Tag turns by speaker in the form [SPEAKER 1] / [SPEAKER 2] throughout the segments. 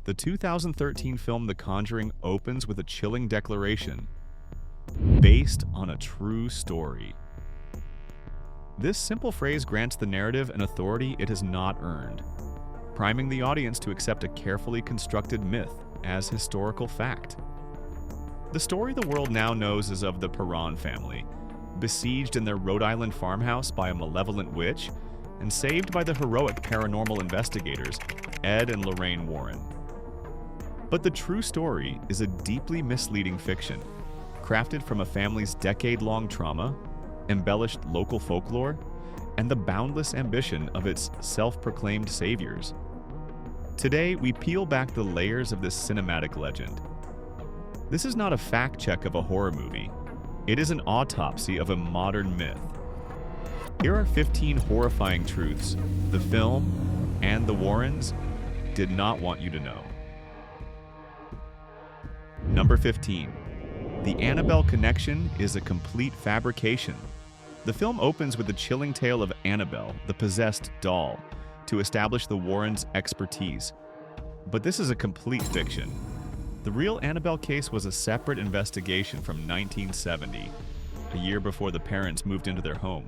[SPEAKER 1] The 2013 film The Conjuring opens with a chilling declaration, based on a true story. This simple phrase grants the narrative an authority it has not earned, priming the audience to accept a carefully constructed myth as historical fact. The story the world now knows is of the Perron family, besieged in their Rhode Island farmhouse by a malevolent witch and saved by the heroic paranormal investigators Ed and Lorraine Warren. But the true story is a deeply misleading fiction, crafted from a family's decade-long trauma, embellished local folklore, and the boundless ambition of its self-proclaimed saviors. Today, we peel back the layers of this cinematic legend. This is not a fact check of a horror movie. It is an autopsy of a modern myth. Here are 15 horrifying truths the film and the Warrens did not want you to know. Number 15. The Annabelle connection is a complete fabrication. The film opens with the chilling tale of Annabelle, the possessed doll, to establish the Warrens' expertise. But this is a complete fiction. The real Annabelle case was a separate investigation from 1970, a year before the parents moved into their home.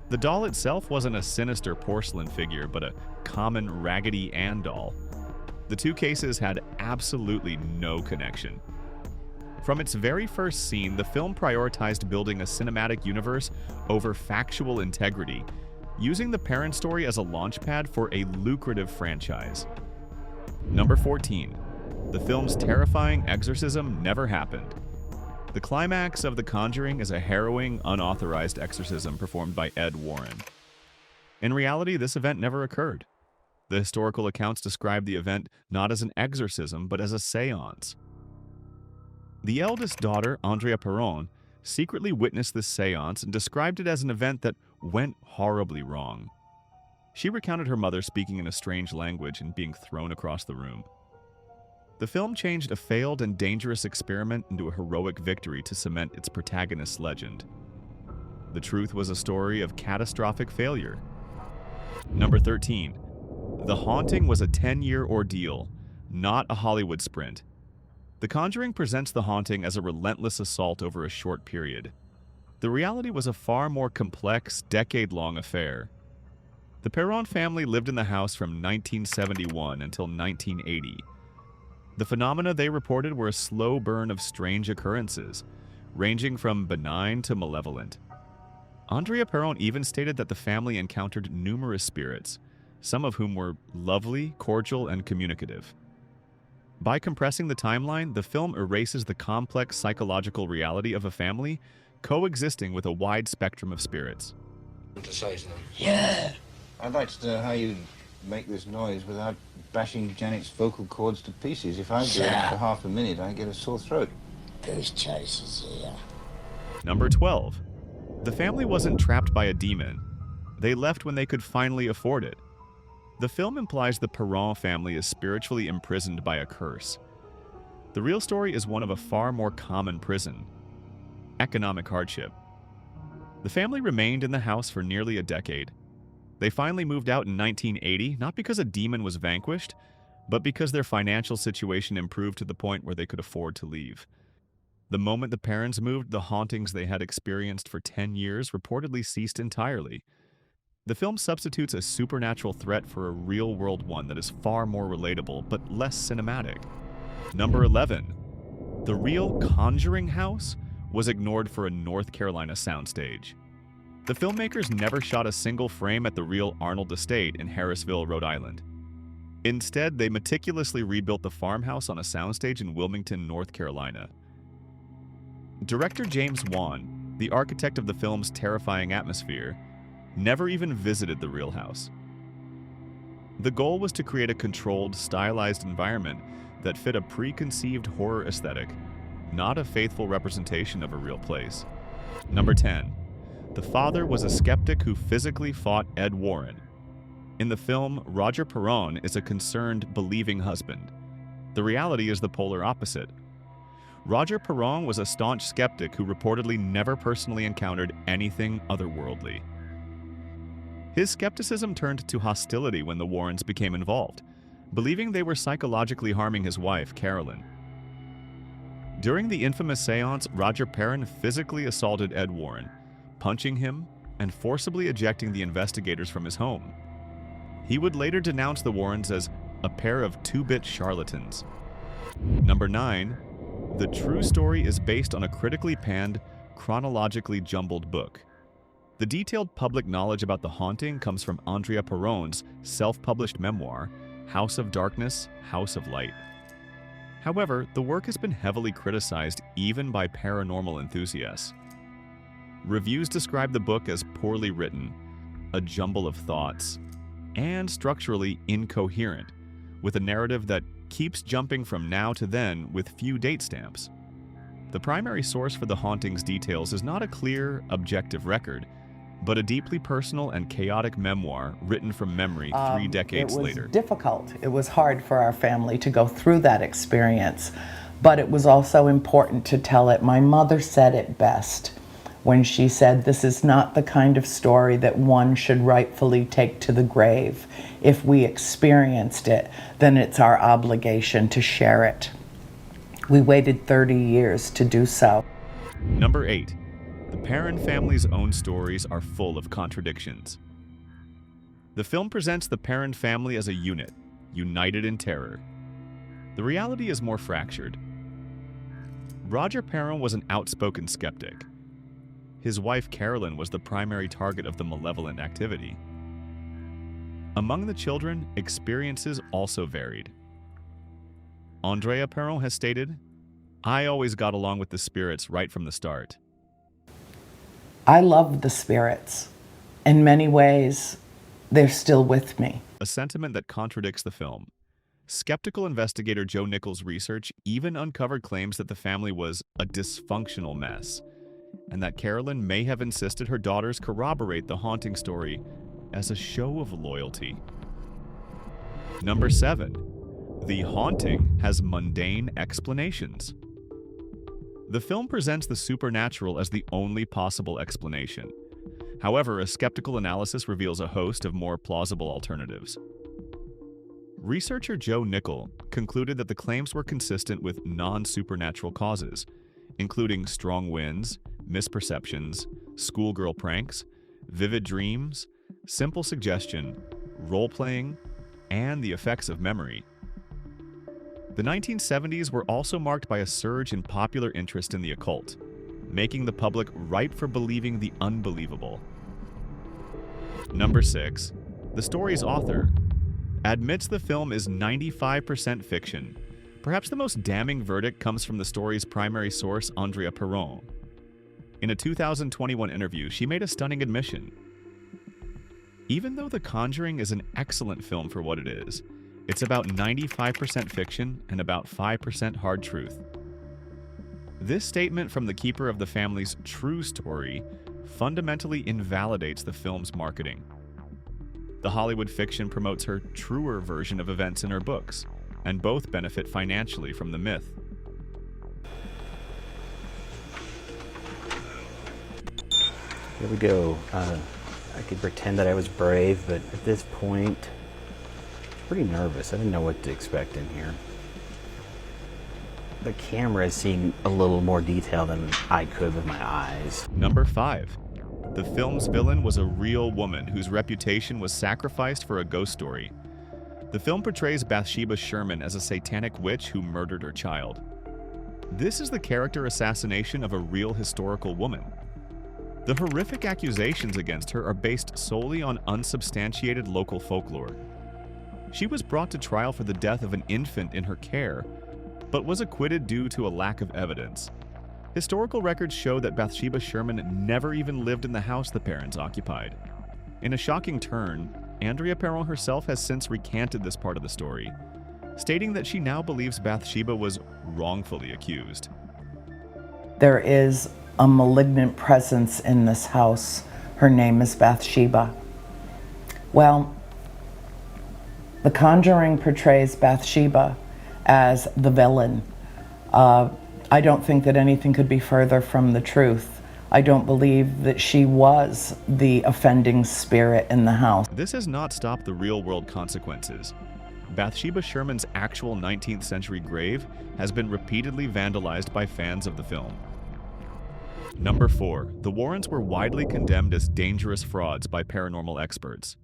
[SPEAKER 1] The doll itself wasn't a sinister porcelain figure, but a common Raggedy Ann doll. The two cases had absolutely no connection. From its very first scene, the film prioritized building a cinematic universe over factual integrity, using the Perron story as a launchpad for a lucrative franchise. Number 14. The film's terrifying exorcism never happened. The climax of The Conjuring is a harrowing, unauthorized exorcism performed by Ed Warren. In reality, this event never occurred. The historical accounts describe the event not as an exorcism, but as a seance. The eldest daughter, Andrea Perron, secretly witnessed this seance and described it as an event that went horribly wrong. She recounted her mother speaking in a strange language and being thrown across the room. The film changed a failed and dangerous experiment into a heroic victory to cement its protagonist's legend. The truth was a story of catastrophic failure. Number 13. The haunting was a 10-year ordeal, not a Hollywood sprint. The Conjuring presents the haunting as a relentless assault over a short period. The reality was a far more complex, decade-long affair. The Perron family lived in the house from 1971 until 1980. The phenomena they reported were a slow burn of strange occurrences, ranging from benign to malevolent. Andrea Perron even stated that the family encountered numerous spirits, some of whom were lovely, cordial, and communicative. By compressing the timeline, the film erases the complex psychological reality of a family coexisting with a wide spectrum of spirits.
[SPEAKER 2] To say something.
[SPEAKER 3] Yeah.
[SPEAKER 2] I'd like to know how you make this noise without bashing Janet's vocal cords to pieces. If I do it for half a minute, I get a sore throat.
[SPEAKER 3] Goose chases here.
[SPEAKER 1] Number 12. The family wasn't trapped by a demon. They left when they could finally afford it. The film implies the Perron family is spiritually imprisoned by a curse. The real story is one of a far more common prison: economic hardship. The family remained in the house for nearly a decade. They finally moved out in 1980, not because a demon was vanquished, but because their financial situation improved to the point where they could afford to leave. The moment the parents moved, the hauntings they had experienced for 10 years reportedly ceased entirely. The film substitutes a supernatural threat for a real-world one that is far more relatable, but less cinematic. Number 11. The real Conjuring house was ignored for a North Carolina soundstage. The filmmakers never shot a single frame at the real Arnold estate in Harrisville, Rhode Island. Instead, they meticulously rebuilt the farmhouse on a soundstage in Wilmington, North Carolina. Director James Wan, the architect of the film's terrifying atmosphere, never even visited the real house. The goal was to create a controlled, stylized environment that fit a preconceived horror aesthetic, not a faithful representation of a real place. Number 10. The father was a skeptic who physically fought Ed Warren. In the film, Roger Perron is a concerned, believing husband. The reality is the polar opposite. Roger Perron was a staunch skeptic who reportedly never personally encountered anything otherworldly. His skepticism turned to hostility when the Warrens became involved, believing they were psychologically harming his wife, Carolyn. During the infamous seance, Roger Perron physically assaulted Ed Warren, punching him and forcibly ejecting the investigators from his home. He would later denounce the Warrens as a pair of two-bit charlatans. Number 9. The true story is based on a critically panned, chronologically jumbled book. The detailed public knowledge about the haunting comes from Andrea Perron's self-published memoir, House of Darkness, House of Light. However, the work has been heavily criticized even by paranormal enthusiasts. Reviews describe the book as poorly written, a jumble of thoughts, and structurally incoherent, with a narrative that keeps jumping from now to then with few date stamps. The primary source for the hauntings details is not a clear, objective record, but a deeply personal and chaotic memoir written from memory 3 decades later.
[SPEAKER 4] It was difficult. It was hard for our family to go through that experience, but it was also important to tell it. My mother said it best when she said, "This is not the kind of story that one should rightfully take to the grave. If we experienced it, then it's our obligation to share it." We waited 30 years to do so.
[SPEAKER 1] Number 8. The Perron family's own stories are full of contradictions. The film presents the Perron family as a unit, united in terror. The reality is more fractured. Roger Perron was an outspoken skeptic. His wife Carolyn was the primary target of the malevolent activity. Among the children, experiences also varied. Andrea Perron has stated, "I always got along with the spirits right from the start."
[SPEAKER 4] I love the spirits. In many ways, they're still with me.
[SPEAKER 1] A sentiment that contradicts the film. Skeptical investigator Joe Nichols' research even uncovered claims that the family was a dysfunctional mess, and that Carolyn may have insisted her daughters corroborate the haunting story as a show of loyalty. Number 7. The haunting has mundane explanations. The film presents the supernatural as the only possible explanation. However, a skeptical analysis reveals a host of more plausible alternatives. Researcher Joe Nichols concluded that the claims were consistent with non-supernatural causes, including strong winds, misperceptions, schoolgirl pranks, vivid dreams, simple suggestion, role-playing, and the effects of memory. The 1970s were also marked by a surge in popular interest in the occult, making the public ripe for believing the unbelievable. Number 6. The story's author admits the film is 95% fiction. Perhaps the most damning verdict comes from the story's primary source, Andrea Perron. In a 2021 interview, she made a stunning admission. Even though The Conjuring is an excellent film for what it is, it's about 95% fiction and about 5% hard truth. This statement from the keeper of the family's true story fundamentally invalidates the film's marketing. The Hollywood fiction promotes her truer version of events in her books, and both benefit financially from the myth.
[SPEAKER 5] Here we go. I could pretend that I was brave, but at this point, pretty nervous. I didn't know what to expect in here. The camera has seen a little more detail than I could with my eyes.
[SPEAKER 1] Number 5. The film's villain was a real woman whose reputation was sacrificed for a ghost story. The film portrays Bathsheba Sherman as a satanic witch who murdered her child. This is the character assassination of a real historical woman. The horrific accusations against her are based solely on unsubstantiated local folklore. She was brought to trial for the death of an infant in her care, but was acquitted due to a lack of evidence. Historical records show that Bathsheba Sherman never even lived in the house the Perrons occupied. In a shocking turn, Andrea Perron herself has since recanted this part of the story, stating that she now believes Bathsheba was wrongfully accused.
[SPEAKER 4] There is a malignant presence in this house. Her name is Bathsheba. Well, The Conjuring portrays Bathsheba as the villain. I don't think that anything could be further from the truth. I don't believe that she was the offending spirit in the house.
[SPEAKER 1] This has not stopped the real-world consequences. Bathsheba Sherman's actual 19th century grave has been repeatedly vandalized by fans of the film. Number 4. The Warrens were widely condemned as dangerous frauds by paranormal experts.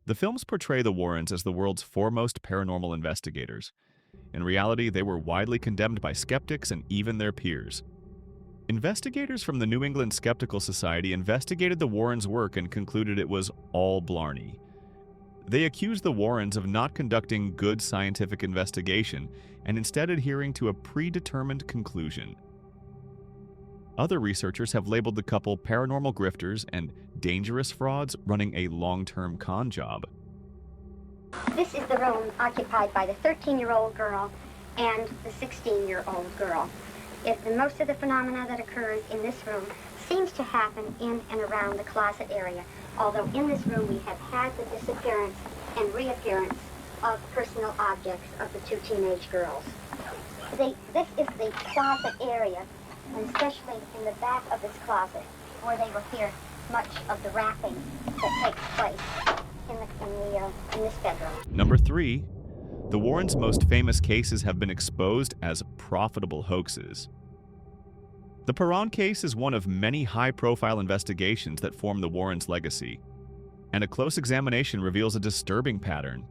[SPEAKER 1] The films portray the Warrens as the world's foremost paranormal investigators. In reality, they were widely condemned by skeptics and even their peers. Investigators from the New England Skeptical Society investigated the Warrens' work and concluded it was all blarney. They accused the Warrens of not conducting good scientific investigation and instead adhering to a predetermined conclusion. Other researchers have labeled the couple paranormal grifters and dangerous frauds running a long-term con job.
[SPEAKER 6] This is the room occupied by the 13-year-old girl and the 16-year-old girl. Most of the phenomena that occurs in this room seems to happen in and around the closet area, although in this room we have had the disappearance and reappearance of personal objects of the two teenage girls. This is the closet area, and especially in the back of this closet, where they will hear much of the rapping that takes place in this bedroom.
[SPEAKER 1] Number 3. The Warrens' most famous cases have been exposed as profitable hoaxes. The Perron case is one of many high-profile investigations that form the Warrens' legacy, and a close examination reveals a disturbing pattern.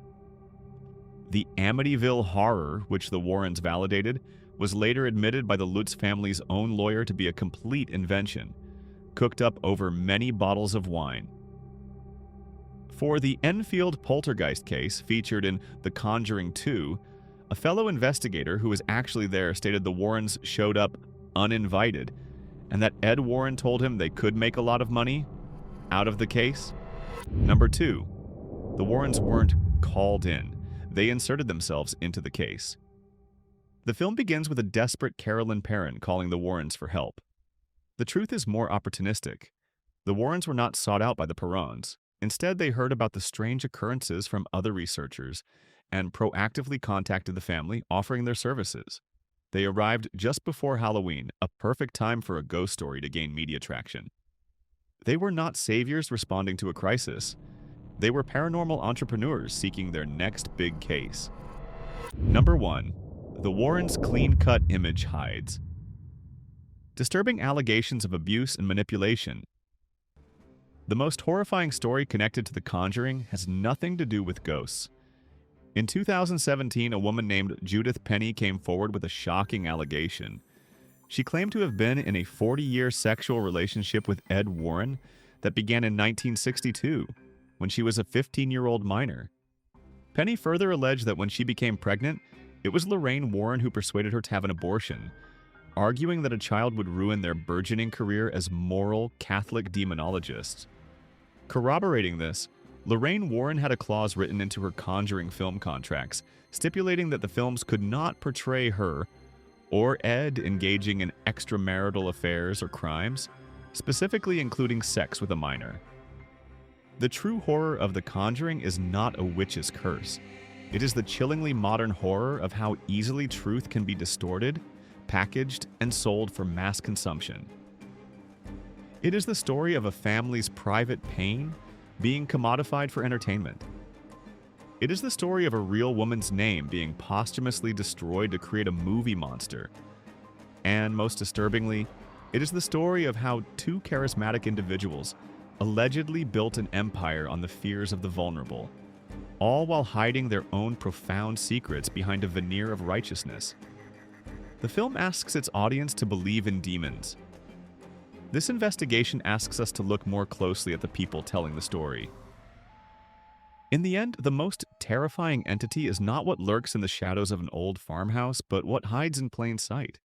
[SPEAKER 1] The Amityville horror, which the Warrens validated, was later admitted by the Lutz family's own lawyer to be a complete invention, cooked up over many bottles of wine. For the Enfield poltergeist case featured in The Conjuring 2, a fellow investigator who was actually there stated the Warrens showed up uninvited, and that Ed Warren told him they could make a lot of money out of the case. Number 2. The Warrens weren't called in. They inserted themselves into the case. The film begins with a desperate Carolyn Perron calling the Warrens for help. The truth is more opportunistic. The Warrens were not sought out by the Perrons. Instead, they heard about the strange occurrences from other researchers and proactively contacted the family, offering their services. They arrived just before Halloween, a perfect time for a ghost story to gain media traction. They were not saviors responding to a crisis. They were paranormal entrepreneurs seeking their next big case. Number 1. The Warrens' clean-cut image hides. Disturbing allegations of abuse and manipulation. The most horrifying story connected to The Conjuring has nothing to do with ghosts. In 2017, a woman named Judith Penny came forward with a shocking allegation. She claimed to have been in a 40-year sexual relationship with Ed Warren that began in 1962, when she was a 15-year-old minor. Penny further alleged that when she became pregnant, it was Lorraine Warren who persuaded her to have an abortion, arguing that a child would ruin their burgeoning career as moral Catholic demonologists. Corroborating this, Lorraine Warren had a clause written into her Conjuring film contracts, stipulating that the films could not portray her or Ed engaging in extramarital affairs or crimes, specifically including sex with a minor. The true horror of The Conjuring is not a witch's curse. It is the chillingly modern horror of how easily truth can be distorted, packaged, and sold for mass consumption. It is the story of a family's private pain being commodified for entertainment. It is the story of a real woman's name being posthumously destroyed to create a movie monster. And most disturbingly, it is the story of how two charismatic individuals allegedly built an empire on the fears of the vulnerable, all while hiding their own profound secrets behind a veneer of righteousness. The film asks its audience to believe in demons. This investigation asks us to look more closely at the people telling the story. In the end, the most terrifying entity is not what lurks in the shadows of an old farmhouse, but what hides in plain sight.